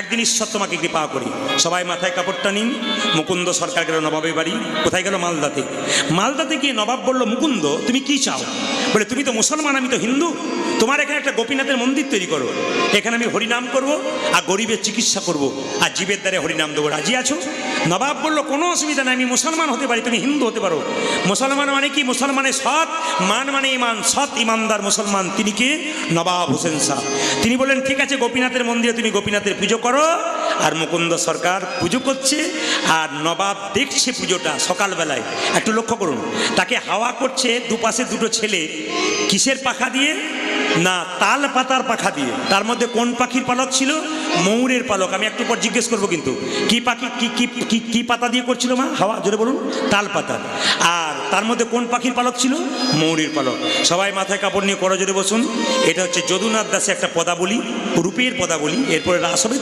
একদিন ঈশ্বর তোমাকে কৃপা করি। সবাই মাথায় কাপড়টা নিন। মুকুন্দ সরকার গেল নবাবের বাড়ি। কোথায় গেল? মালদাতে। মালদাতে গিয়ে নবাব বলল, মুকুন্দ তুমি কি চাও? বলে, তুমি তো মুসলমান, আমি তো হিন্দু, তোমার এখানে একটা গোপীনাথের মন্দির তৈরি করো, এখানে আমি হরিনাম করব আর গরিবের চিকিৎসা করব আর জীবের দ্বারে হরিনাম দেবো, রাজি আছো? নবাব বলল, কোনো অসুবিধা নেই, আমি মুসলমান হতে পারি, তুমি হিন্দু হতে পারো। মুসলমান মানে কি? মুসলমানের সৎ, মান মানে ইমান, সৎ ইমানদার মুসলমান। তিনি কে? নবাব হোসেন শাহ। তিনি বললেন, ঠিক আছে, গোপীনাথের মন্দিরে তুমি গোপীনাথের পুজো করো। আর মুকুন্দ সরকার পুজো করছে আর নবাব দেখছে পুজোটা সকালবেলায়। একটু লক্ষ্য করুন, তাকে হাওয়া করছে দুপাশে দুটো ছেলে, কিসের পাখা দিয়ে? না, তাল পাতার পাখা দিয়ে। তার মধ্যে কোন পাখির পালক ছিল? ময়ূরের পালক। আমি একটু পর জিজ্ঞেস করবো কিন্তু কি পাখি, কি পাতা দিয়ে করছিল মা হাওয়া? জোরে বলুন। তাল পাতা। আর তার মধ্যে কোন পাখির পালক ছিল? ময়ূরের পালক। সবাই মাথায় কাপড় নিয়ে করো, জোরে বসুন। এটা হচ্ছে যদুনাথ দাসের একটা পদাবলী, রূপের পদাবলী। এরপরে রাস হবে।